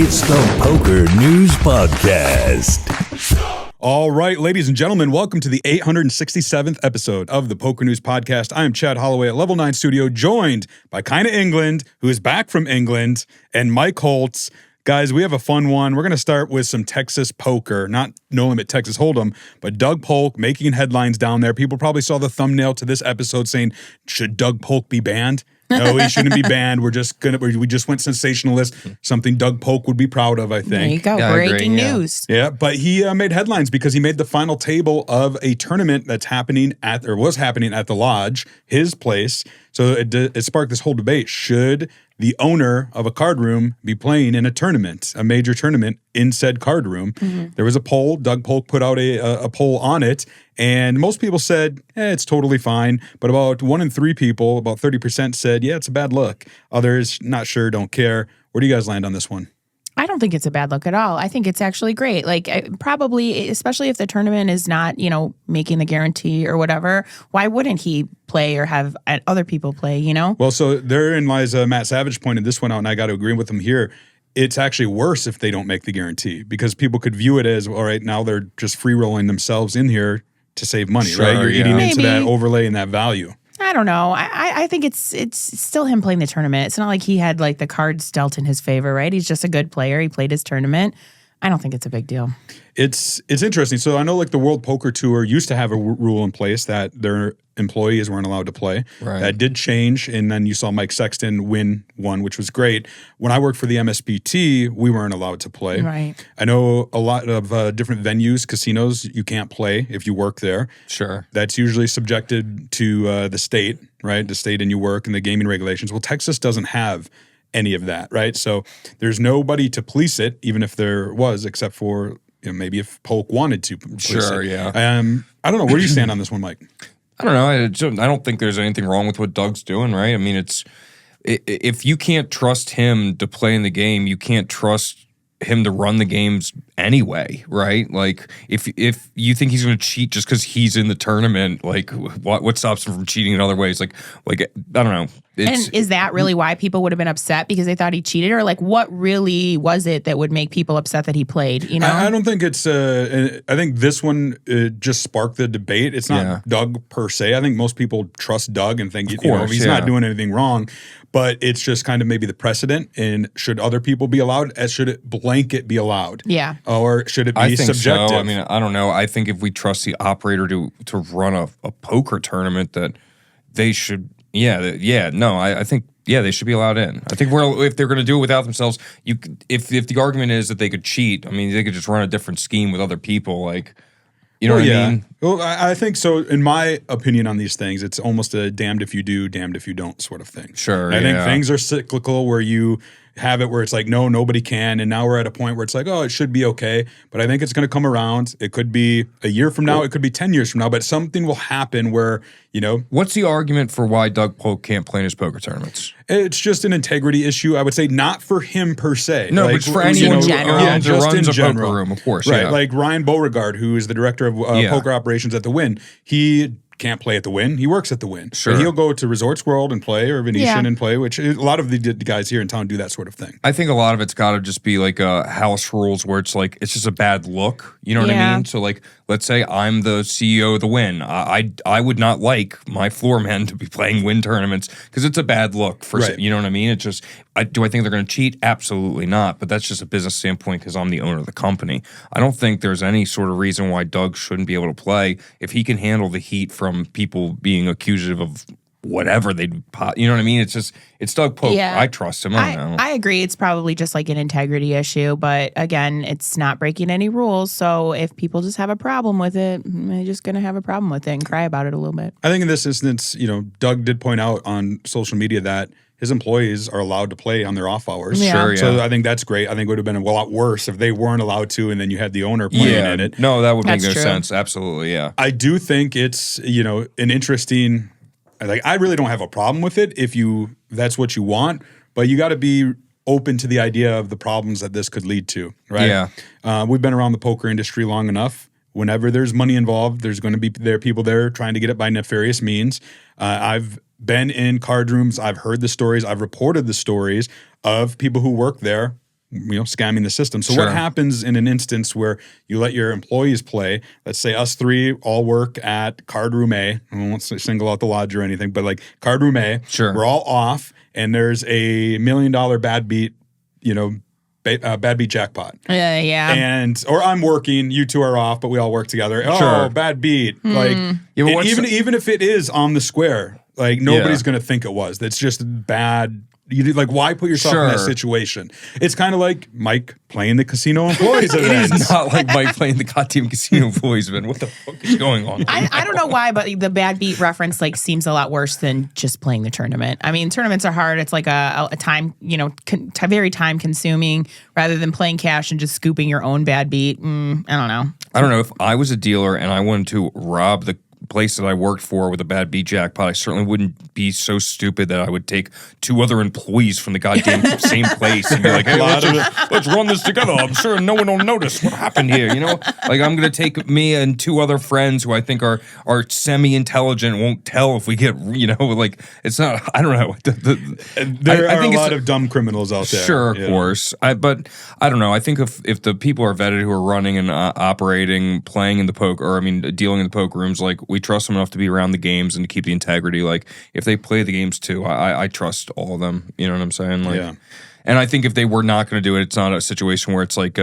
It's the PokerNews Podcast. All right, ladies and gentlemen, welcome to the 867th episode of the PokerNews Podcast. I am Chad Holloway at Level 9 Studio, joined by Kyna England, who is back from England, and Mike Holtz. Guys, we have a fun one. We're going to start with some Texas poker, not No Limit Texas Hold'em, but Doug Polk making headlines down there. People probably saw the thumbnail to this episode saying, should Doug Polk be banned? No, he shouldn't be banned. We just went sensationalist. Something Doug Polk would be proud of, I think. There you go. Yeah, breaking news. Yeah, but he made headlines because he made the final table of a tournament that's was happening at the Lodge, his place. So it sparked this whole debate. Should the owner of a card room be playing in a tournament, a major tournament in said card room? Mm-hmm. There was a poll. Doug Polk put out a poll on it, and most people said, it's totally fine. But about 1 in 3 people, about 30% said, yeah, it's a bad look. Others, not sure, don't care. Where do you guys land on this one? I don't think it's a bad look at all. I think it's actually great. Probably, especially if the tournament is not, making the guarantee or whatever, why wouldn't he play or have other people play, Well, so therein lies Matt Savage pointed this one out, and I got to agree with him here. It's actually worse if they don't make the guarantee because people could view it as, all right, now they're just free-rolling themselves in here to save money, right? You're eating into that overlay and that value. I don't know. I think it's still him playing the tournament. It's not like he had the cards dealt in his favor, right? He's just a good player. He played his tournament. I don't think it's a big deal. It's interesting. So I know the World Poker Tour used to have a rule in place that their employees weren't allowed to play. Right. That did change, and then you saw Mike Sexton win one, which was great. When I worked for the MSPT, we weren't allowed to play. Right. I know a lot of different venues, casinos, you can't play if you work there. Sure. That's usually subjected to the state, right? The state and you work and the gaming regulations. Well, Texas doesn't have any of that, right? So there's nobody to police it, even if there was, except for maybe if Polk wanted to police it. Sure, yeah. I don't know. Where do you stand on this one, Mike? I don't know. I don't think there's anything wrong with what Doug's doing, right? I mean, if you can't trust him to play in the game, you can't trust him to run the games anyway, right? If you think he's going to cheat just because he's in the tournament, what stops him from cheating in other ways? I don't know. And is that really why people would have been upset because they thought he cheated, or what really was it that would make people upset that he played? I don't think it's. I think this one just sparked the debate. It's not Doug per se. I think most people trust Doug and think he's not doing anything wrong. But it's just kind of maybe the precedent. And should other people be allowed? Should it blanket be allowed? Yeah. Or should it be I think subjective? So. I mean, I don't know. I think if we trust the operator to run a poker tournament, that they should. I think they should be allowed in. I think if they're going to do it without themselves, if the argument is that they could cheat, I mean, they could just run a different scheme with other people, You know what I mean? Well, I think so. In my opinion on these things, it's almost a damned if you do, damned if you don't sort of thing. Sure. And I think things are cyclical where you have it where it's no, nobody can. And now we're at a point where it's it should be okay. But I think it's going to come around. It could be a year from now. It could be 10 years from now. But something will happen where, What's the argument for why Doug Polk can't play in his poker tournaments? It's just an integrity issue. I would say not for him per se. No, but for anyone who runs a poker room, of course. Right. Yeah. Like Ryan Beauregard, who is the director of poker operations at the Wynn. He can't play at the Wynn. He works at the Wynn. Sure. But he'll go to Resorts World and play, or Venetian and play, which a lot of the guys here in town do that sort of thing. I think a lot of it's got to just be house rules where it's it's just a bad look. You know what I mean? So let's say I'm the CEO of the Wynn. I would not like my floor men to be playing Wynn tournaments because it's a bad look for you know what I mean? It's just do I think they're going to cheat? Absolutely not. But that's just a business standpoint because I'm the owner of the company. I don't think there's any sort of reason why Doug shouldn't be able to play if he can handle the heat from people being accusative of whatever you know what I mean? It's Doug Polk. Yeah. I trust him. I don't know. I agree. It's probably just an integrity issue, but again, it's not breaking any rules. So if people just have a problem with it, they're just going to have a problem with it and cry about it a little bit. I think in this instance, Doug did point out on social media that his employees are allowed to play on their off hours. Yeah. Sure, yeah. So I think that's great. I think it would have been a lot worse if they weren't allowed to and then you had the owner playing in it. No, that would make no true. sense. Absolutely, yeah. I do think it's, an interesting, I really don't have a problem with it if that's what you want, but you got to be open to the idea of the problems that this could lead to, right? Yeah. We've been around the poker industry long enough. Whenever there's money involved, there's going to be people there trying to get it by nefarious means. I've been in card rooms. I've heard the stories. I've reported the stories of people who work there scamming the system. So Sure. what happens in an instance where you let your employees play? Let's say us three all work at Card Room A. I won't single out the lodge or anything, but like Card Room A. Sure. We're all off, and there's a $1 million bad beat, bad beat jackpot. Yeah. And or I'm working, you two are off, but we all work together. Oh, Sure. bad beat. Like Yeah, but and even if it is on the square, like nobody's Yeah. going to think it was. That's just bad. Why put yourself in that Sure. situation? It's kind of like Mike playing the casino employees It events. is not like Mike playing the goddamn casino employees event. What the fuck is going on? I don't know why, but the bad beat reference seems a lot worse than just playing the tournament. I mean, tournaments are hard. It's like a time, very time consuming rather than playing cash and just scooping your own bad beat. I don't know. I don't know if I was a dealer and I wanted to rob the place that I worked for with a bad beat jackpot. I certainly wouldn't be so stupid that I would take 2 other employees from the goddamn same place and be like, hey, let's run this together. I'm sure no one will notice what happened here. Like I'm going to take me and 2 other friends who I think are semi-intelligent, won't tell if we get, it's not, I don't know. There are a lot of dumb criminals out there. Sure, of course. But I don't know. I think if the people are vetted who are running and operating, playing in the poker, or dealing in the poker rooms, like we trust them enough to be around the games and to keep the integrity. Like if they play the games too, I trust all of them. You know what I'm saying? Like, Yeah. And I think if they were not going to do it, it's not a situation where it's like,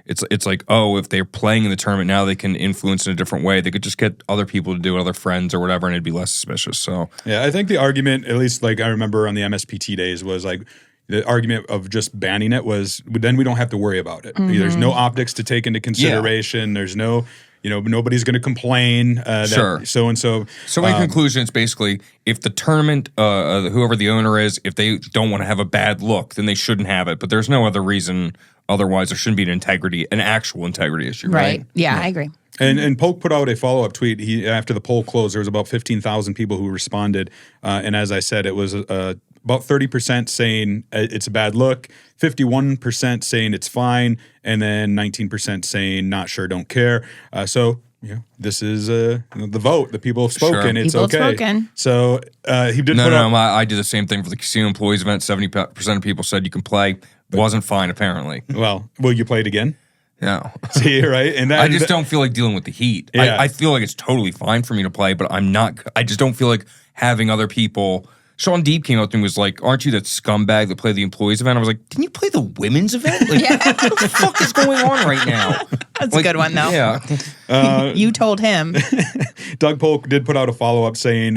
it's like, oh, if they're playing in the tournament now, they can influence in a different way. They could just get other people to do it, other friends or whatever, and it'd be less suspicious. So yeah, I think the argument, at least like I remember on the MSPT days, was like the argument of just banning it was then we don't have to worry about it. There's no optics to take into consideration. There's no. Nobody's going to complain that so-and-so. So in conclusion, it's basically if the tournament, whoever the owner is, if they don't want to have a bad look, then they shouldn't have it. But there's no other reason otherwise. There shouldn't be an actual integrity issue, right? Yeah, I agree. And Polk put out a follow-up tweet. After the poll closed, there was about 15,000 people who responded. And as I said, it was about 30% saying it's a bad look, 51% saying it's fine, and then 19% saying not sure, don't care. So this is the vote. The people have spoken. Sure. It's People okay. have spoken. So he did No, put out. I did the same thing for the casino employees event. 70% of people said you can play. Wasn't fine, apparently. Well, will you play it again? No. See, right? And that, I just don't feel like dealing with the heat. Yeah. I feel like it's totally fine for me to play, but I just don't feel like having other people. Sean Deep came up to me and was like, aren't you that scumbag that played the employees event? I was like, didn't you play the women's event? Like, what the fuck is going on right now? That's a good one, though. Yeah. You told him. Doug Polk did put out a follow-up saying,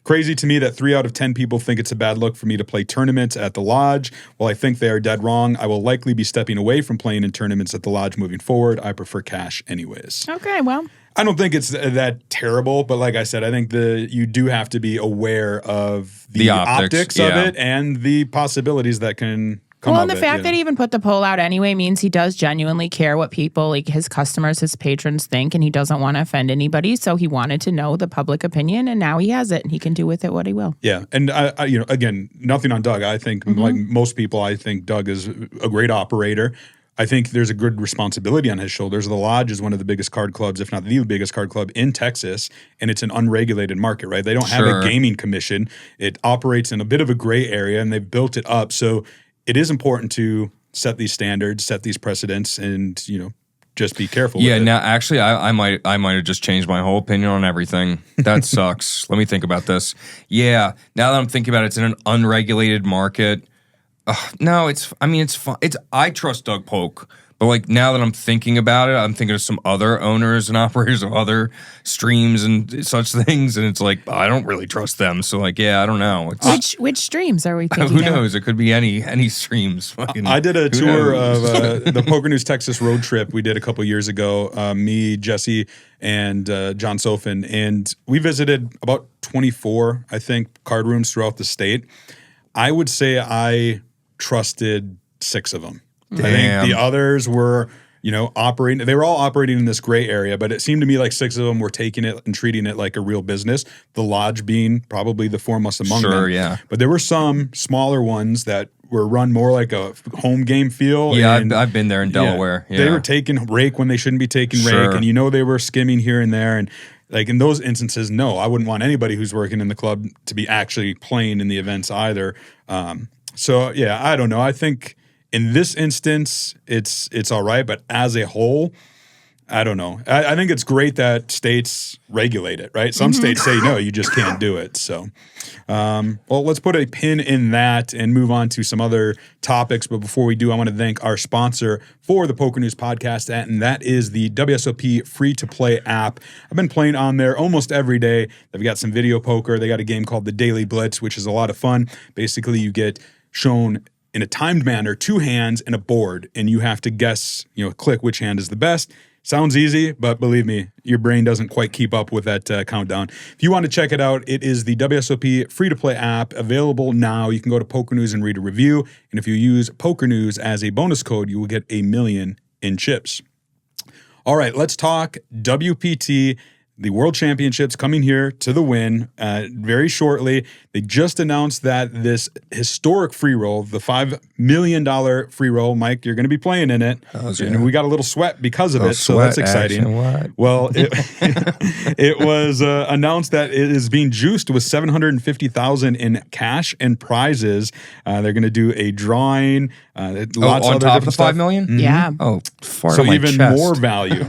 crazy to me that 3 out of 10 people think it's a bad look for me to play tournaments at the lodge. While I think they are dead wrong, I will likely be stepping away from playing in tournaments at the lodge moving forward. I prefer cash anyways. Okay, well. I don't think it's that terrible, but like I said, I think you do have to be aware of the optics of it and the possibilities that can come Well, of and the it, fact that he even put the poll out anyway means he does genuinely care what people, like his customers, his patrons think, and he doesn't want to offend anybody. So he wanted to know the public opinion, and now he has it, and he can do with it what he will. Yeah, and I again, nothing on Doug. I think, like most people, I think Doug is a great operator. I think there's a good responsibility on his shoulders. The Lodge is one of the biggest card clubs, if not the biggest card club in Texas, and it's an unregulated market, right? They don't have a gaming commission. It operates in a bit of a gray area, and they've built it up. So it is important to set these standards, set these precedents, and just be careful. Yeah. with it. Now, actually, I might have just changed my whole opinion on everything. That sucks. Let me think about this. Yeah. Now that I'm thinking about it, it's in an unregulated market. No, it's fine. I trust Doug Polk, but like now that I'm thinking about it, I'm thinking of some other owners and operators of other streams and such things, and it's like I don't really trust them. So like, yeah, I don't know. Which streams are we thinking? Who knows? It could be any streams. I did a tour of the PokerNews Texas road trip we did a couple years ago. Me, Jesse, and John Sofin, and we visited about 24, I think, card rooms throughout the state. I would say I trusted 6 of them. Damn. I think the others were, operating. They were all operating in this gray area, but it seemed to me like 6 of them were taking it and treating it like a real business. The Lodge being probably the foremost among them. Sure, yeah. But there were some smaller ones that were run more like a home game feel. Yeah, and, I've been there in Delaware. Yeah. They were taking rake when they shouldn't be taking rake, and they were skimming here and there. And like in those instances, no, I wouldn't want anybody who's working in the club to be actually playing in the events either. So yeah, I don't know. I think in this instance, it's all right, but as a whole, I don't know. I think it's great that states regulate it, right? Some states say, no, you just can't do it. So, well, let's put a pin in that and move on to some other topics. But before we do, I want to thank our sponsor for the Poker News Podcast, and that is the WSOP free-to-play app. I've been playing on there almost every day. They've got some video poker. They got a game called the Daily Blitz, which is a lot of fun. Basically, you get shown in a timed manner 2 hands and a board, and you have to guess, click which hand is the best. Sounds easy, but believe me, your brain doesn't quite keep up with that countdown. If you want to check it out, it is the WSOP free-to-play app available now. You can go to Poker News and read a review. And if you use Poker News as a bonus code, you will get $1 million in chips. All right, let's talk WPT. The World Championships coming here to the Win very shortly. They just announced that this historic free roll, the $5 million free roll, Mike, you're going to be playing in it. And we got a little sweat because of it, so that's exciting. Well, it was announced that it is being juiced with $750,000 in cash and prizes. They're going to do a drawing. Lots on top of the $5 million? Mm-hmm. Yeah. Oh, far so my even chest. more value.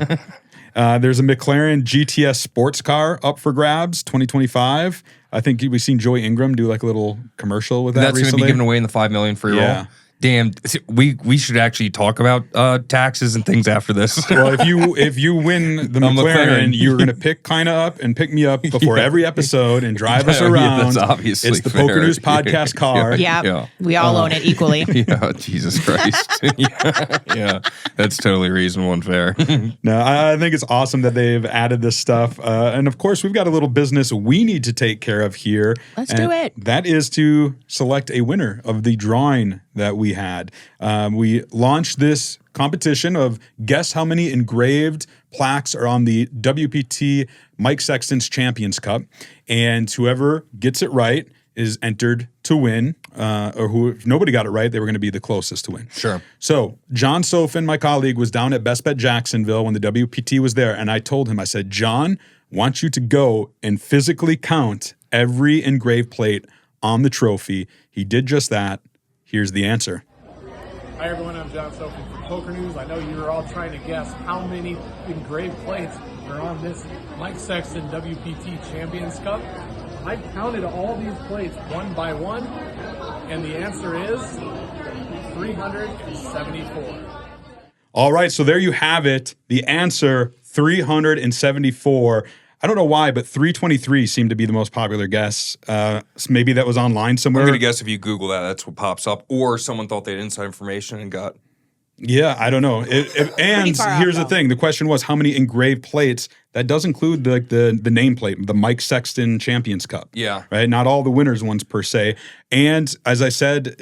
There's a McLaren GTS sports car up for grabs, 2025. I think we've seen Joey Ingram do like a little commercial with that That's going to recently. be given away in the $5 million free roll. Damn, we should actually talk about taxes and things after this. Well, if you win the McLaren, you're going to pick Kyna up and pick me up before every episode and drive us around. That's obviously it's the fair. Poker News Podcast car. Yeah, we all own it equally. Yeah, Jesus Christ. yeah, that's totally reasonable and fair. No, I think it's awesome that they've added this stuff. And of course, we've got a little business we need to take care of here. Let's do it. That is to select a winner of the drawing that we had. We launched this competition of guess how many engraved plaques are on the WPT Mike Sexton's Champions Cup. And whoever gets it right is entered to win, if nobody got it right, they were going to be the closest to win. Sure. So John Sofin, my colleague, was down at Best Bet Jacksonville when the WPT was there. And I told him, I said, John, I want you to go and physically count every engraved plate on the trophy. He did just that. Here's the answer. Hi everyone, I'm John Sofin from Poker News. I know you're all trying to guess how many engraved plates are on this Mike Sexton WPT Champions Cup. I counted all these plates one by one, and the answer is 374. All right, so there you have it. The answer, 374. I don't know why, but 323 seemed to be the most popular guess. Maybe that was online somewhere. I'm going to guess if you Google that, that's what pops up. Or someone thought they had inside information and got... Yeah, I don't know. And here's the thing. The question was how many engraved plates. That does include the nameplate, the Mike Sexton Champions Cup. Yeah. Right? Not all the winners ones per se. And as I said,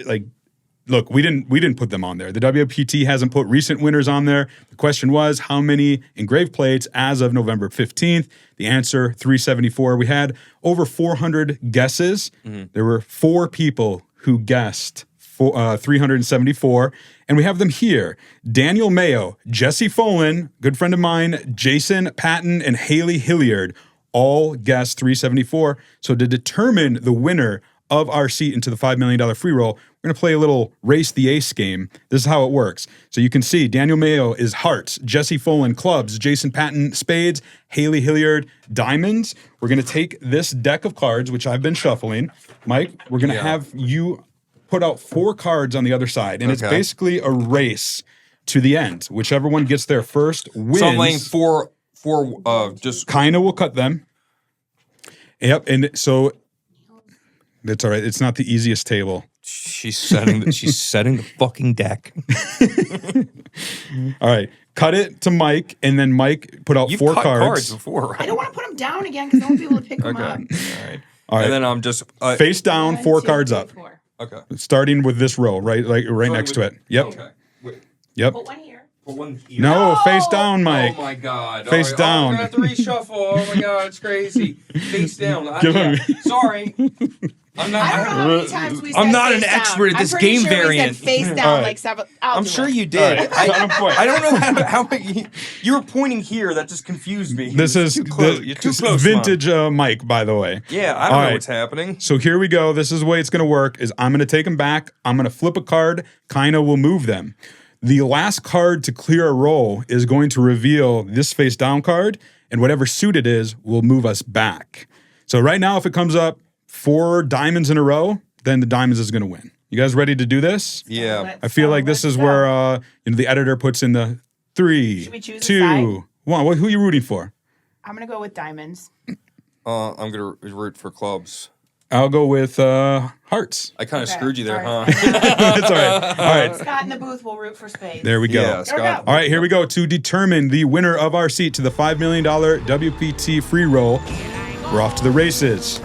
look, we didn't put them on there. The WPT hasn't put recent winners on there. The question was how many engraved plates as of November 15th. The answer, 374. We had over 400 guesses. Mm-hmm. There were 4 people who guessed 374, and we have them here. Daniel Mayo, Jesse Folan, good friend of mine, Jason Patton, and Haley Hilliard all guessed 374. So to determine the winner of our seat into the $5 million free roll, we're going to play a little Race the Ace game. This is how it works. So you can see Daniel Mayo is hearts, Jesse Folan clubs, Jason Patton spades, Haley Hilliard diamonds. We're going to take this deck of cards, which I've been shuffling. Mike, we're going to have you put out 4 cards on the other side, and it's basically a race to the end. Whichever one gets there first wins. So I'm laying four just... Kyna will cut them. Yep, and so that's all right. It's not the easiest table. She's setting the fucking deck. All right. Cut it to Mike, and then Mike put out 4 cards. Before, right? I don't want to put them down again because I won't be able to pick them up. All right. And then I'm just... face down, 4 cards up. 4. Okay. Starting with this row, right next to it. Yep. Okay. Wait. Yep. Put one here. Put one here. No, face down, Mike. Oh my God. Face down. I'm going to have to reshuffle. Oh my God, it's crazy. Face down. Give him- Sorry. I don't know how many times we said I'm not an face down. expert at this I'm pretty game sure variant. We said face down like several. I'm sure you did. I don't know how you were pointing here. That just confused me. This is too close. You're too close, vintage mic, by the way. Yeah, I don't know what's happening. So here we go. This is the way it's going to work. Is I'm going to take them back. I'm going to flip a card. Kyna will move them. The last card to clear a roll is going to reveal this face down card, and whatever suit it is will move us back. So right now, if it comes up 4 diamonds in a row, then the diamonds is going to win. You guys ready to do this? Yeah. I feel like this is where the editor puts in the 3, Should we choose a 2, side? 1. Who are you rooting for? I'm gonna go with diamonds. I'm gonna root for clubs. I'll go with hearts. I kind of Okay, screwed you there, sorry. huh? That's all right. All right. Scott in the booth will root for spades. There we go. Yeah, Scott. All right, here we go. To determine the winner of our seat to the $5 million WPT free roll, we're off to the races.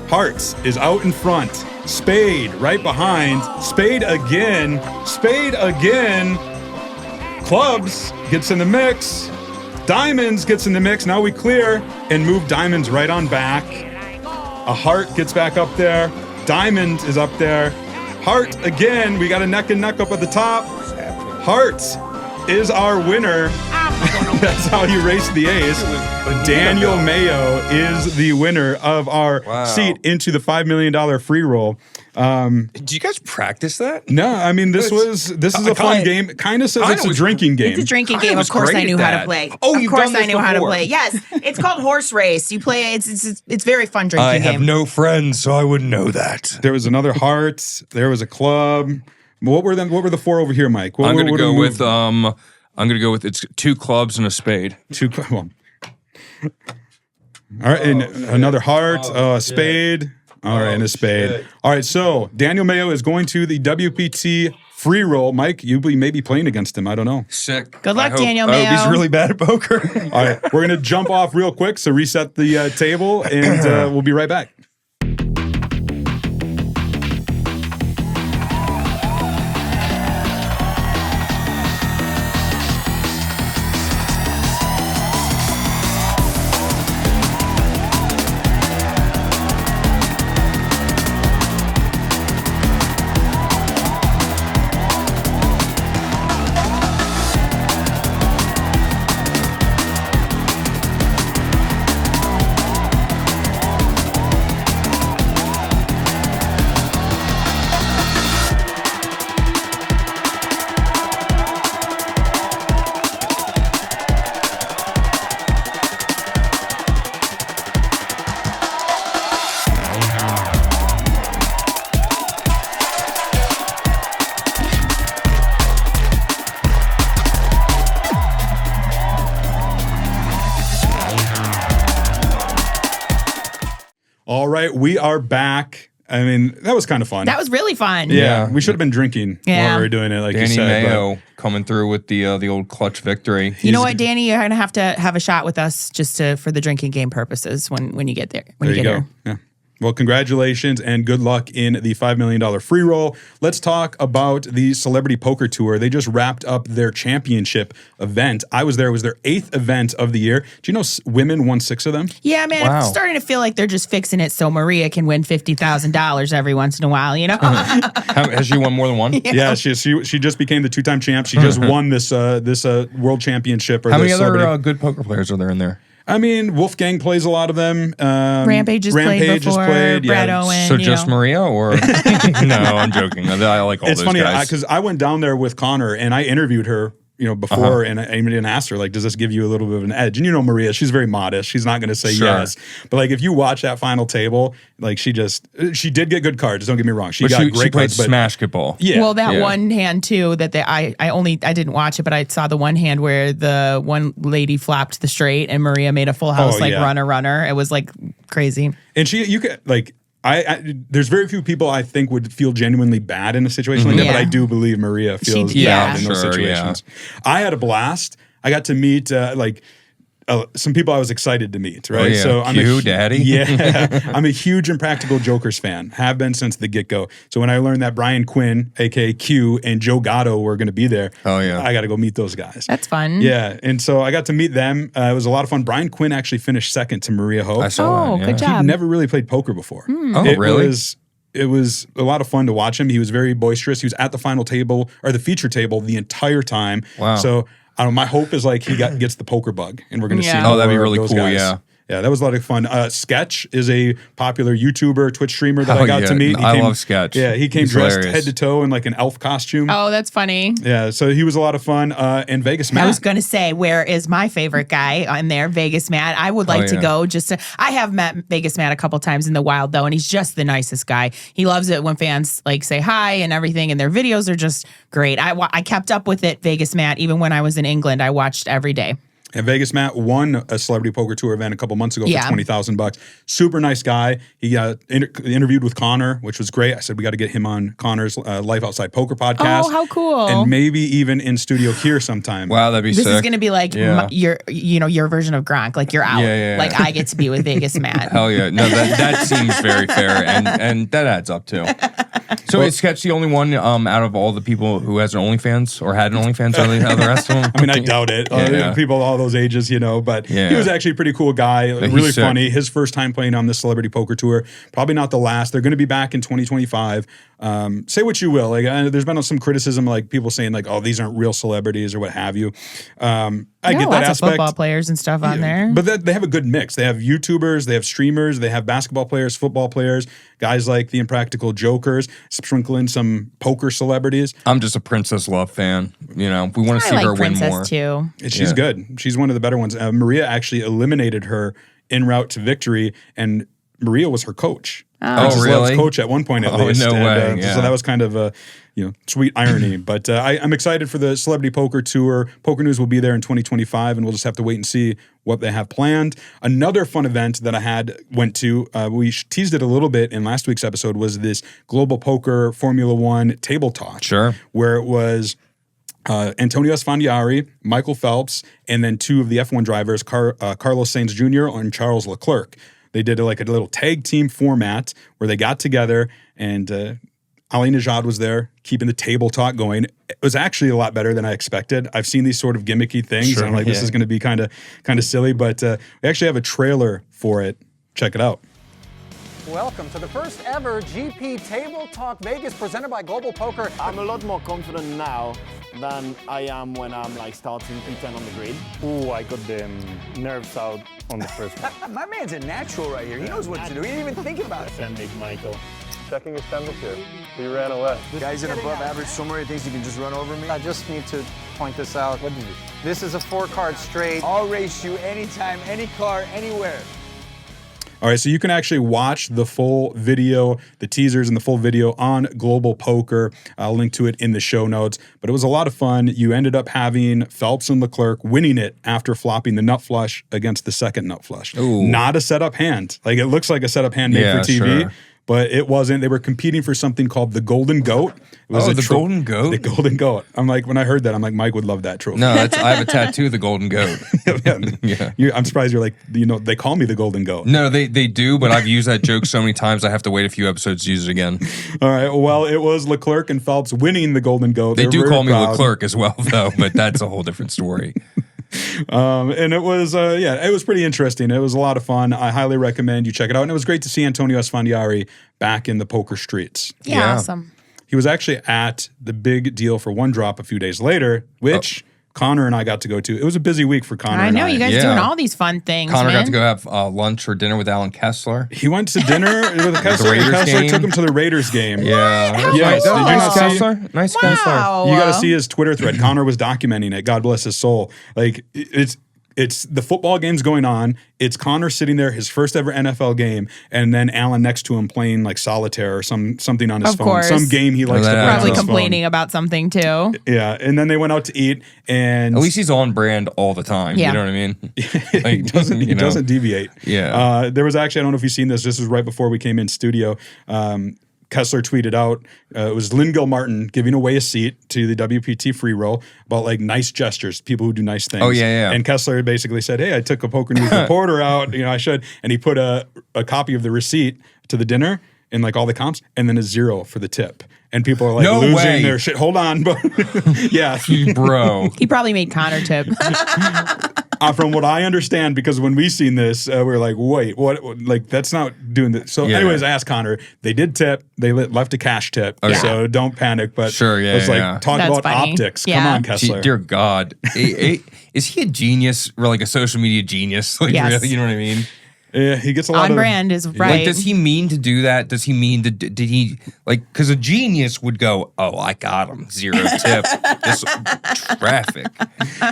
Hearts is out in front. Spade right behind. Spade again. Spade again. Clubs gets in the mix. Diamonds gets in the mix. Now we clear and move diamonds right on back. A heart gets back up there. Diamond is up there. Heart again. We got a neck and neck up at the top. Heart is our winner. That's how you race the ace. Daniel Mayo is the winner of our seat into the $5 million free roll. Did you guys practice that? No, I mean this is a fun game. Kyna says it's a drinking game. It's a drinking Kyna game. was Of course, great I knew at how that. to play. Oh, of you've course done this I knew how to before. play. Yes, it's called horse race. You play. It's very fun drinking I game. have no friends, so I wouldn't know that. There was another heart. There was a club. What were the 4 over here, Mike? I'm gonna go with I'm gonna go with it's 2 clubs and a spade. 2. Well. All right, and another heart, a spade. All right, and a spade. Shit. All right, so Daniel Mayo is going to the WPT free roll. Mike, you may be playing against him. I don't know. Sick. Good luck, I hope- Daniel I hope he's Mayo. really bad at poker. All right, we're going to jump off real quick, so reset the table, and we'll be right back. All right, we are back. I mean, that was kind of fun. That was really fun. yeah, we should have been drinking while we were doing it, like Danny you said. Mayo coming through with the old clutch victory. You know what, Danny? You're gonna have to have a shot with us just for the drinking game purposes when you get there. When There you you get go. here. Yeah. Well, congratulations and good luck in the $5 million free roll. Let's talk about the Celebrity Poker Tour. They just wrapped up their championship event. I was there. It was their 8th event of the year. Do you know women won 6 of them? Yeah, man. Wow. I'm starting to feel like they're just fixing it so Maria can win $50,000 every once in a while. You know. Has she won more than one? Yeah, she just became the 2-time champ. She just won this world championship. Or How many this other celebrity- good poker players are there in there? I mean, Wolfgang plays a lot of them. Rampage has played before. Brad Owen. So you just know. Maria, or no? I'm joking. I like all It's those funny guys. because I went down there with Connor and I interviewed her, before, and I even asked her, like, does this give you a little bit of an edge? And Maria, she's very modest. She's not going to say Sure. yes. But like, if you watch that final table, like, she did get good cards. Don't get me wrong. She got she great played cards. But Smashketball. yeah, Well, that Yeah. one hand too. That I didn't watch it, but I saw the one hand where the one lady flopped the straight and Maria made a full house yeah. runner. It was like crazy. and you could like. There's very few people I think would feel genuinely bad in a situation like that, but Yeah. I do believe Maria feels did. bad Yeah. in those Sure, situations. I had a blast. I got to meet some people I was excited to meet, right? Oh, yeah. So I'm Q, Daddy. Yeah, I'm a huge Impractical Jokers fan. Have been since the get-go. So when I learned that Brian Quinn, aka Q, and Joe Gatto were going to be there, Oh, yeah. I got to go meet those guys. That's fun. Yeah, and so I got to meet them. It was a lot of fun. Brian Quinn actually finished second to Maria Hope. I saw Oh, that. good Yeah. job. He'd never really played poker before. Oh, It really? was it was a lot of fun to watch him. He was very boisterous. He was at the final table or the feature table the entire time. Wow. So I don't know, my hope is like he gets the poker bug, and we're going to see Yeah. more Oh, that'd be of really those cool, guys. yeah. Yeah, that was a lot of fun. Sketch is a popular YouTuber, Twitch streamer that I got to meet. I love Sketch. Yeah, he came He's dressed hilarious. head to toe in like an elf costume. Oh, that's funny. Yeah, so he was a lot of fun. And Vegas Matt. I was going to say, where is my favorite guy on there? Vegas Matt. I would like to yeah. go I have met Vegas Matt a couple times in the wild though, and he's just the nicest guy. He loves it when fans like say hi and everything, and their videos are just great. I kept up with it, Vegas Matt, even when I was in England. I watched every day. And Vegas Matt won a Celebrity Poker Tour event a couple months ago for $20,000. Super nice guy. He got interviewed with Connor, which was great. I said we got to get him on Connor's Life Outside Poker podcast. Oh, how cool! And maybe even in studio here sometime. Wow, that'd be This sick. is going to be like your version of Gronk. Like you're out. Yeah. Like I get to be with Vegas Matt. Hell yeah. No, that seems very fair, and that adds up too. So is Sketch the only one out of all the people who has an OnlyFans or had an OnlyFans out of the rest of them? I mean, I doubt it. People all those ages, but he was actually a pretty cool guy. Really funny. His first time playing on the Celebrity Poker Tour. Probably not the last. They're going to be back in 2025. Say what you will. Like, there's been some criticism, like people saying, like, "Oh, these aren't real celebrities" or what have you. I get that lots aspect. of football players and stuff on there. But they have a good mix. They have YouTubers, they have streamers, they have basketball players, football players, guys like the Impractical Jokers, sprinkle in some poker celebrities. I'm just a Princess Love fan. We want to see like her Princess win more. Too. She's good. She's one of the better ones. Maria actually eliminated her en route to victory, and Maria was her coach. Princess really? Love's coach at one point at least. No way. So that was kind of a sweet irony. But I'm excited for the Celebrity Poker Tour. Poker News will be there in 2025, and we'll just have to wait and see what they have planned. Another fun event that I went to, we teased it a little bit in last week's episode, was this Global Poker Formula One Table Talk. Sure. Where it was Antonio Esfandiari, Michael Phelps, and then two of the F1 drivers, Carlos Sainz Jr. and Charles Leclerc. They did a little tag team format where they got together, and Ali Najad was there keeping the table talk going. It was actually a lot better than I expected. I've seen these sort of gimmicky things, and I'm like, this is going to be kind of silly, but we actually have a trailer for it. Check it out. Welcome to the first ever GP Table Talk Vegas presented by Global Poker. I'm a lot more confident now than I am when I'm starting P10 on the grid. Ooh, I got the nerves out on the first one. My man's a natural right here. He knows what to do. He didn't even think about it. Send it, Michael. Checking his temperature. He ran away. Guy's in above average somewhere. He thinks he can just run over me. I just need to point this out. What did you do? This is a 4-card straight. I'll race you anytime, any car, anywhere. All right, so you can actually watch the full video, the teasers and the full video on Global Poker. I'll link to it in the show notes. But it was a lot of fun. You ended up having Phelps and Leclerc winning it after flopping the nut flush against the second nut flush. Ooh. Not a setup hand. Like, it looks like a setup hand made for TV. Sure. But it wasn't. They were competing for something called the Golden Goat. It was the Golden Goat? The Golden Goat. I'm like, when I heard that, I'm like, Mike would love that trophy. No, I have a tattoo of the Golden Goat. I'm surprised you're like, they call me the Golden Goat. No, they do, but I've used that joke so many times I have to wait a few episodes to use it again. All right. Well, it was Leclerc and Phelps winning the Golden Goat. They do were call me proud. Leclerc as well, though, but that's a whole different story. And it was, it was pretty interesting. It was a lot of fun. I highly recommend you check it out. And it was great to see Antonio Esfandiari back in the poker streets. Yeah, awesome. He was actually at the big deal for One Drop a few days later, which Connor and I got to go to. It was a busy week for Connor. I know, and you guys doing all these fun things. Connor man. got to go have lunch or dinner with Alan Kessler. He went to dinner with Kessler. Raiders Kessler game. took him to the Raiders game. Yeah. Yes. cool. Did you not see? Kessler? Nice Kessler. Wow. You got to see his Twitter thread. Connor was documenting it. God bless his soul. Like, it's the football game's going on. It's Connor sitting there, his first ever NFL game, and then Alan next to him playing like solitaire or something on his Of phone. course. Some game he likes to play on Probably his phone. complaining about something too. Yeah, and then they went out to eat, and At least he's on brand all the time. Yeah. You know what I mean? he doesn't deviate. Yeah. There was actually, I don't know if you've seen this. This was right before we came in studio. Kessler tweeted out, it was Lynn Gilmartin giving away a seat to the WPT Freeroll about like nice gestures, people who do nice things. Oh, yeah. And Kessler basically said, hey, I took a Poker News reporter out, I should. And he put a copy of the receipt to the dinner and like all the comps and then a 0 for the tip. And people are like No losing way. their shit. Hold on. But yeah. Bro. He probably made Connor tip. from what I understand, because when we seen this, we were like, wait, what? Like, that's not doing this. So anyways, I asked Connor. They did tip. They left a cash tip. Okay. So don't panic. But it's like, talk that's about funny. optics. Yeah. Come on, Kessler. Dear God. Is he a genius or like a social media genius? Like, really, you know what I mean? Yeah, he gets a lot on brand is right. Like, does he mean to do that? Does he mean to, did he, like, because a genius would go, oh, I got him, 0 tip, this traffic.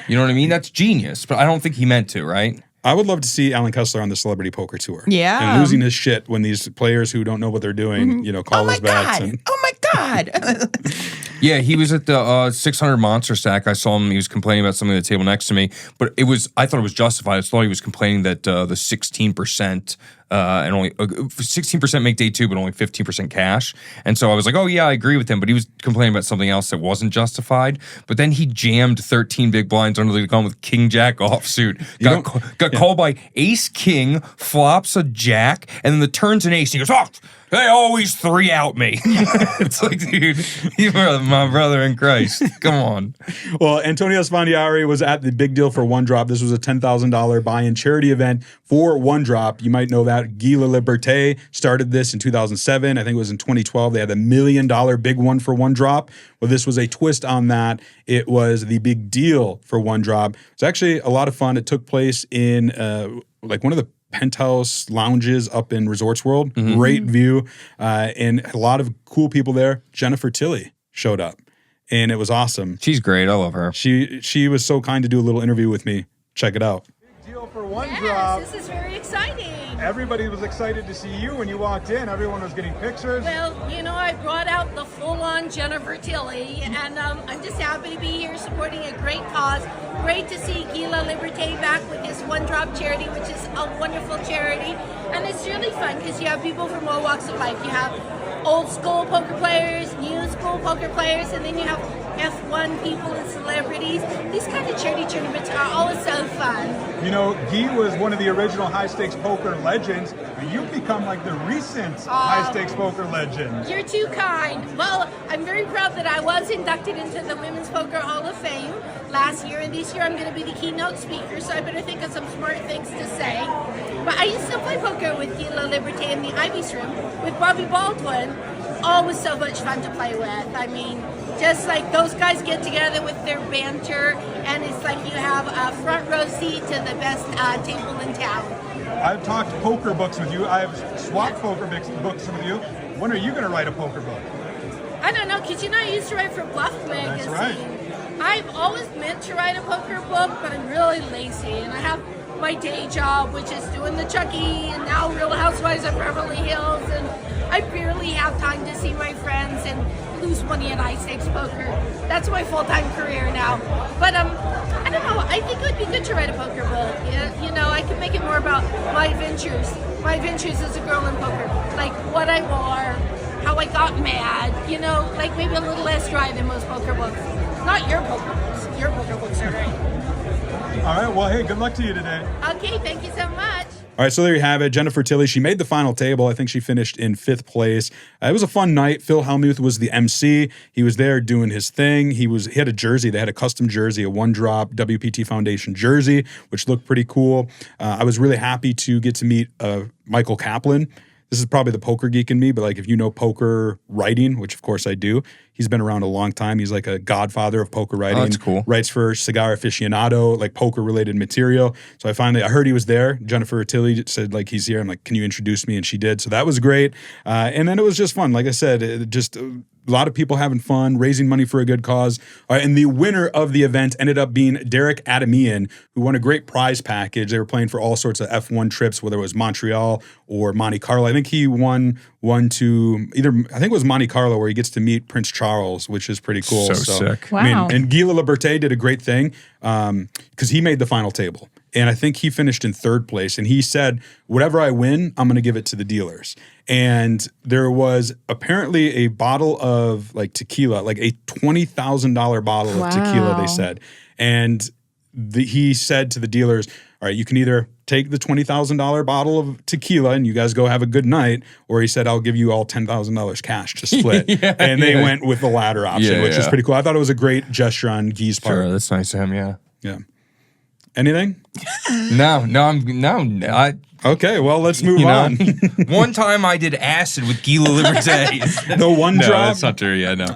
You know what I mean? That's genius, but I don't think he meant to, right? I would love to see Alan Kessler on the Celebrity Poker Tour. Yeah. And losing his shit when these players who don't know what they're doing, call his bets. Oh my God. Yeah, he was at the 600 Monster Stack. I saw him. He was complaining about something at the table next to me, but I thought it was justified. I thought he was complaining that the 16% and only 16% make day 2, but only 15% cash. And so I was like, oh yeah, I agree with him. But he was complaining about something else that wasn't justified. But then he jammed 13 big blinds under the gun with King Jack offsuit. Got called by Ace King, flops a Jack, and then the turns an Ace. He goes, oh, they always 3-out me. It's like, dude, you are my brother in Christ. Come on. Well, Antonio Spandiari was at the Big Deal for One Drop. This was a $10,000 buy-in charity event for One Drop. You might know that Guy Laliberte started this in 2007. I think it was in 2012. They had the $1 million big one for One Drop. Well, this was a twist on that. It was the Big Deal for One Drop. It's actually a lot of fun. It took place in like one of the penthouse lounges up in Resorts World. Great view, and a lot of cool people there. Jennifer Tilley showed up, and it was awesome. She's great. I love her. She was so kind to do a little interview with me. Check it out. Big deal for One Drop. This is very exciting. Everybody was excited to see you when you walked in. Everyone was getting pictures. Well, I brought out the full-on Jennifer Tilley, and I'm just happy to be here supporting a great cause. Great to see Guy Laliberte back with his One Drop charity, which is a wonderful charity. And it's really fun because you have people from all walks of life. You have old school poker players, new school poker players, and then you have F1 people and celebrities. These kind of charity tournaments are always so fun. Guy was one of the original high-stakes poker legends. You've become like the recent high-stakes poker legend. You're too kind. Well, I'm very proud that I was inducted into the Women's Poker Hall of Fame last year, and this year I'm going to be the keynote speaker, so I better think of some smart things to say. But I used to play poker with Guy Laliberte in the Ivy's room with Bobby Baldwin. Always so much fun to play with. I mean, just like those guys get together with their banter, and it's like you have a front row seat to the best table in town. I've talked poker books with you. I've swapped poker books with you. When are you going to write a poker book? I don't know, because I used to write for Bluff Magazine. That's right. I've always meant to write a poker book, but I'm really lazy, and I have my day job, which is doing the Chucky, and now Real Housewives of Beverly Hills, and I barely have time to see my friends and lose money at high stakes poker. That's my full-time career now. But I don't know, I think it would be good to write a poker book. I could make it more about my adventures as a girl in poker, like what I wore, how I got mad, like maybe a little less dry than most poker books. Not your poker books. Your poker books are great. All right, well, hey, good luck to you today. Okay, thank you so much. All right, so there you have it. Jennifer Tilley, she made the final table. I think she finished in 5th place. It was a fun night. Phil Hellmuth was the MC. He was there doing his thing. He had a jersey. They had a custom jersey, a One Drop WPT Foundation jersey, which looked pretty cool. I was really happy to get to meet Michael Kaplan. This is probably the poker geek in me, but like if you know poker writing, which of course I do, he's been around a long time. He's like a godfather of poker writing. Oh, that's cool. Writes for Cigar Aficionado, like poker related material. So I heard he was there. Jennifer Tilley said like he's here. I'm like, can you introduce me? And she did. So that was great. And then it was just fun. Like I said, a lot of people having fun, raising money for a good cause. And the winner of the event ended up being Derek Adamian, who won a great prize package. They were playing for all sorts of F1 trips, whether it was Montreal or Monte Carlo. I think he won one to I think it was Monte Carlo, where he gets to meet Prince Charles, which is pretty cool. So sick. Wow. I mean, and Guy Laliberte did a great thing because he made the final table. And I think he finished in 3rd place. And he said, whatever I win, I'm going to give it to the dealers. And there was apparently a bottle of like tequila, like a $20,000 bottle of tequila, they said. And he said to the dealers, all right, you can either take the $20,000 bottle of tequila and you guys go have a good night, or he said, I'll give you all $10,000 cash to split. And they went with the latter option, which is pretty cool. I thought it was a great gesture on Guy's part. Sure, that's nice of him, yeah. Yeah. Anything? Okay, well, let's move on. One time I did acid with Guy Laliberte. The one drop? No, that's not true. Yeah, no.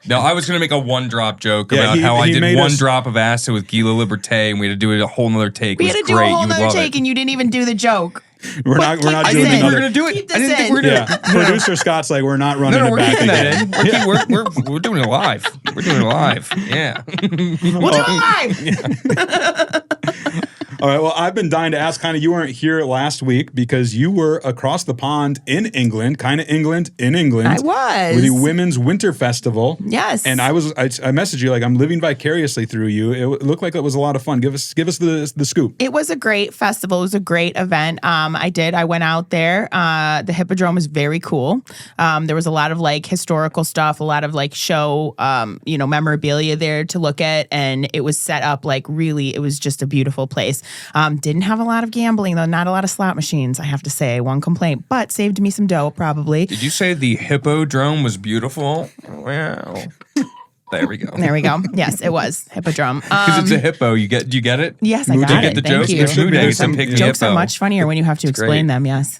No, I was going to make a one drop joke about how I did one drop of acid with Guy Laliberte, and we had to do it a whole nother take. We had to do a whole nother take, and you didn't even do the joke. We're not doing another. I didn't think we were going to do it. I didn't think we were going to. Producer Scott's like, we're not running it back again. We're doing it live. We're doing it live. Yeah. We'll do it live. All right. Well, I've been dying to ask. Kyna, you weren't here last week because you were across the pond in England. Kyna England in England. I was with the Women's Winter Festival. Yes. And I messaged you like I'm living vicariously through you. It looked like it was a lot of fun. Give us the scoop. It was a great festival. It was a great event. I went out there. The Hippodrome was very cool. There was a lot of like historical stuff, a lot of like show, memorabilia there to look at, and it was set up like really. It was just a beautiful place. Didn't have a lot of gambling though, not a lot of slot machines, I have to say. One complaint, but saved me some dough probably. Did you say the Hippodrome was beautiful? Well, there we go. There we go. Yes, it was Hippodrome. Because it's a hippo. Do you get it? Yes, I got it. You get the Thank joke? you. Jokes are much funnier when you have to explain them. Yes.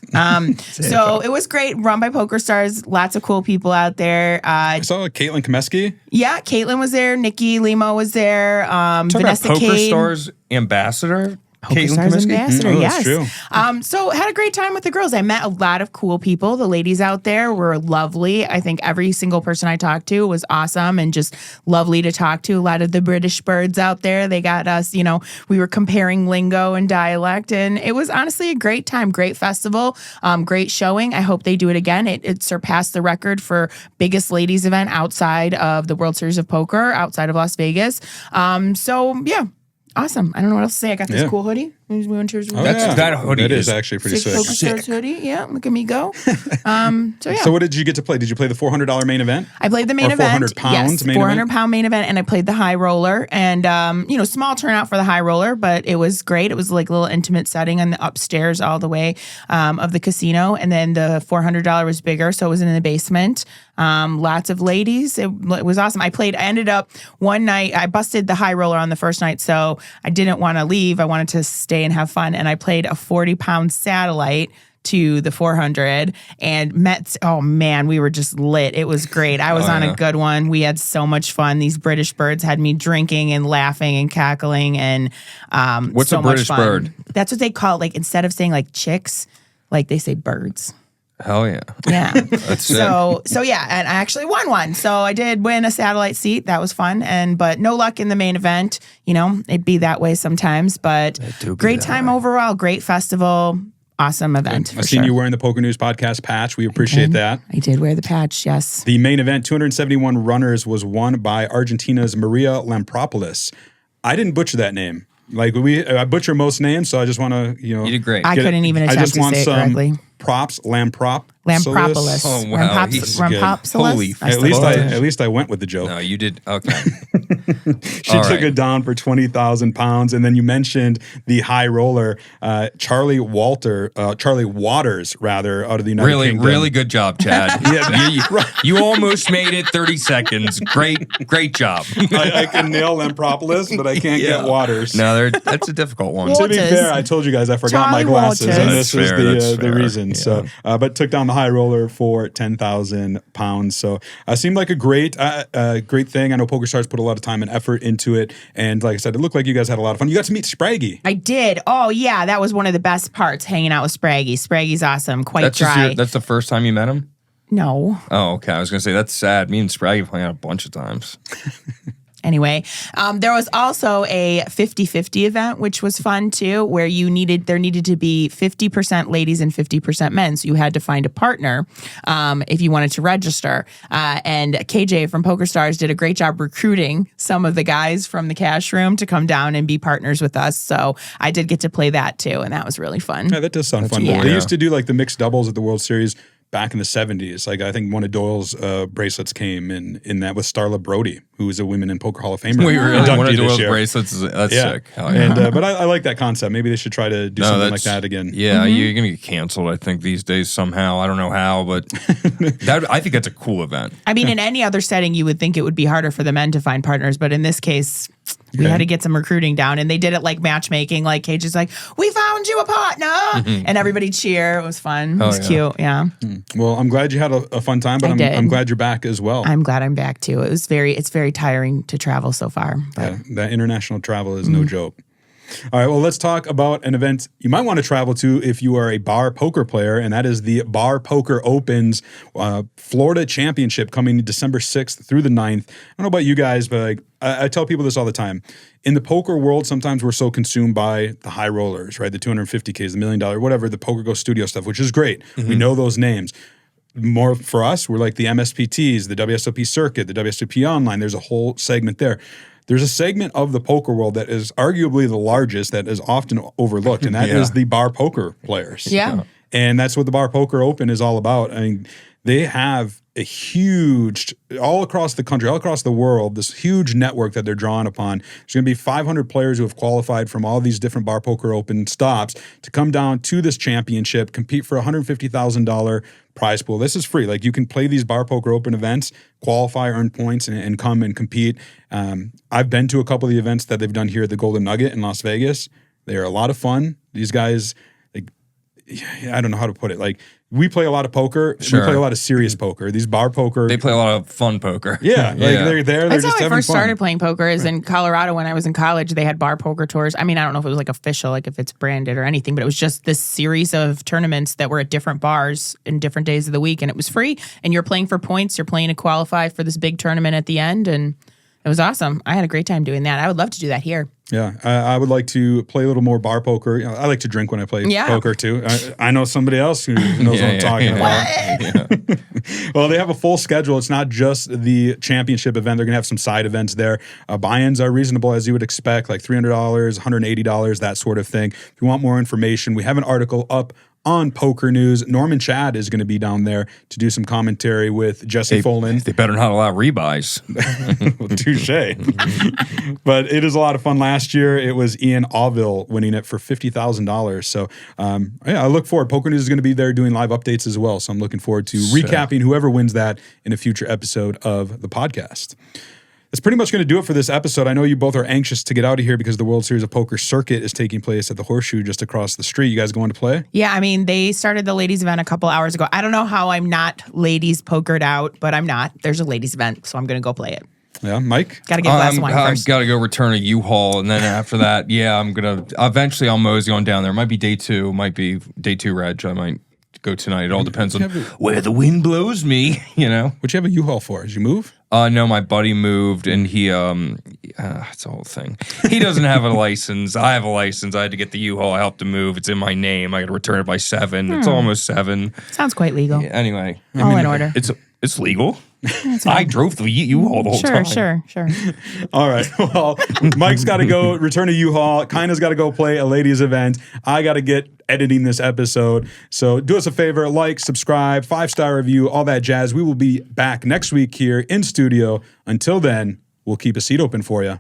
So it was great. Run by PokerStars. Lots of cool people out there. I saw Caitlin Komeski. Yeah, Caitlin was there. Nikki Limo was there. Vanessa PokerStars ambassador. PokerStars ambassador, yes. That's true. So had a great time with the girls. I met a lot of cool people. The ladies out there were lovely. I think every single person I talked to was awesome and just lovely to talk to. A lot of the British birds out there, they got us, we were comparing lingo and dialect, and it was honestly a great time, great festival, great showing. I hope they do it again. It surpassed the record for biggest ladies event outside of the World Series of Poker, outside of Las Vegas. Yeah. Awesome. I don't know what else to say. I got this cool hoodie. That hoodie is actually pretty sick. PokerStars hoodie. Yeah, look at me go. So what did you get to play? Did you play the $400 main event? I played the main event. £400 main event? £400 main event, and I played the high roller. And small turnout for the high roller, but it was great. It was like a little intimate setting on the upstairs all the way of the casino, and then the $400 was bigger, so it was in the basement. Lots of ladies. It was awesome. I ended up one night. I busted the high roller on the first night, so I didn't want to leave. I wanted to stay and have fun, and I played a 40-pound satellite to the 400 and we were just lit. It was great. I was on a good one. We had so much fun. These British birds had me drinking and laughing and cackling, and what's a British bird? That's what they call it. Like, instead of saying like chicks, like they say birds. Hell yeah. Yeah. That's so yeah, and I actually won one. So I did win a satellite seat. That was fun. But no luck in the main event. It'd be that way sometimes. But great time overall. Great festival. Awesome event. I've seen you wearing the PokerNews Podcast patch. We appreciate that. I did wear the patch, yes. The main event, 271 runners, was won by Argentina's Maria Lampropulos. I didn't butcher that name. Like I butcher most names, so I just want to, You did great. I couldn't even attempt to say it correctly. Props, Lampropulos. Oh, wow. Holy. At least I went with the joke. No, you did. Okay. She took it down for 20,000 pounds. And then you mentioned the high roller, Charlie Waters, out of the United Kingdom. Really good job, Chad. You almost made it 30 seconds. Great job. I can nail Lampropulos, but I can't get Waters. No, that's a difficult one. To be fair, I told you guys I forgot my glasses, and this was the reason. Yeah. So, but took down the high roller for 10,000 pounds. So, seemed like a great thing. I know PokerStars put a lot of time and effort into it, and like I said, it looked like you guys had a lot of fun. You got to meet Spraggy. I did. Oh yeah, that was one of the best parts. Hanging out with Spraggy. Spraggy's awesome. Quite dry. That's the first time you met him? No. Oh, okay. I was gonna say that's sad. Me and Spraggy playing out a bunch of times. Anyway, there was also a 50-50 event, which was fun too, where there needed to be 50% ladies and 50% men. So you had to find a partner if you wanted to register. And KJ from PokerStars did a great job recruiting some of the guys from the cash room to come down and be partners with us. So I did get to play that too, and that was really fun. Yeah, that does sound fun. Yeah. They used to do like the mixed doubles at the World Series back in the 70s. Like I think one of Doyle's bracelets came in that with Starla Brody, who is a Women in Poker Hall of Famer. Wait, really? One of Doyle's bracelets? That's sick. Hell yeah. And, but I like that concept. Maybe they should try to do something like that again. Yeah, you're going to get canceled, I think, these days somehow. I don't know how, but I think that's a cool event. I mean, in any other setting, you would think it would be harder for the men to find partners, but in this case, We had to get some recruiting down, and they did it like matchmaking. Like Cage is like, "We found you a partner," and everybody cheer. It was fun. It was cute. Yeah. Well, I'm glad you had a fun time, but I'm glad you're back as well. I'm glad I'm back too. It's very tiring to travel so far. But. Yeah, that international travel is no joke. All right, well, let's talk about an event you might want to travel to if you are a bar poker player, and that is the Bar Poker Opens Florida Championship coming December 6th through the 9th. I don't know about you guys, but like, I tell people this all the time. In the poker world, sometimes we're so consumed by the high rollers, right? The 250Ks, the $1 million, whatever, the Poker Go Studio stuff, which is great. We know those names. More for us, we're like the MSPTs, the WSOP circuit, the WSOP online. There's a whole segment there. There's a segment of the poker world that is arguably the largest that is often overlooked, and that is the bar poker players. Yeah. And that's what the Bar Poker Open is all about. I mean, they have a huge, all across the country, all across the world, this huge network that they're drawing upon. There's going to be 500 players who have qualified from all these different Bar Poker Open stops to come down to this championship, compete for a $150,000 prize pool. This is free. Like, you can play these Bar Poker Open events, qualify, earn points, and come and compete. I've been to a couple of the events that they've done here at the Golden Nugget in Las Vegas. They are a lot of fun. These guys, like, I don't know how to put it. Like, we play a lot of poker. We play a lot of serious poker. These bar poker. They play a lot of fun poker. Yeah. They're there. They're That's just how I having first fun. started playing poker is in Colorado when I was in college. They had bar poker tours. I mean, I don't know if it was like official, like if it's branded or anything, but it was just this series of tournaments that were at different bars in different days of the week. And it was free. And you're playing for points. You're playing to qualify for this big tournament at the end. And it was awesome. I had a great time doing that. I would love to do that here. Yeah, I would like to play a little more bar poker. You know, I like to drink when I play poker too. I know somebody else who knows what I'm talking about. Well, they have a full schedule. It's not just the championship event. They're going to have some side events there. Buy-ins are reasonable as you would expect, like $300, $180, that sort of thing. If you want more information, we have an article up on Poker News. Norman Chad is going to be down there to do some commentary with Jesse Folan. They better not allow rebuys. Touche. But it is a lot of fun. Last year, it was Ian Auville winning it for $50,000. So, I look forward. Poker News is going to be there doing live updates as well. So I'm looking forward to recapping whoever wins that in a future episode of the podcast. That's pretty much going to do it for this episode. I know you both are anxious to get out of here because the World Series of Poker circuit is taking place at the Horseshoe just across the street. You guys going to play? Yeah, I mean, they started the ladies event a couple hours ago. I don't know how I'm not ladies pokered out, but I'm not. There's a ladies event, so I'm going to go play it. Yeah, Mike? Got to get a glass of wine first. I've got to go return a U-Haul, and then after that, I'm going to, eventually I'll mosey on down there. It might be day 2, might be day 2 reg. I might go tonight. It all depends on where the wind blows me, you know. What you have a U-Haul for? Did you move? No, my buddy moved, and he, it's a whole thing. He doesn't have a license. I have a license. I had to get the U-Haul. I helped him move. It's in my name. I got to return it by 7. It's almost 7. Sounds quite legal. Yeah, anyway. All in order. It's legal. I drove the U-Haul the whole time. Sure. All right. Well, Mike's got to go return a U-Haul. Kyna's got to go play a ladies event. I got to get editing this episode. So do us a favor, like, subscribe, 5-star review, all that jazz. We will be back next week here in studio. Until then, we'll keep a seat open for you.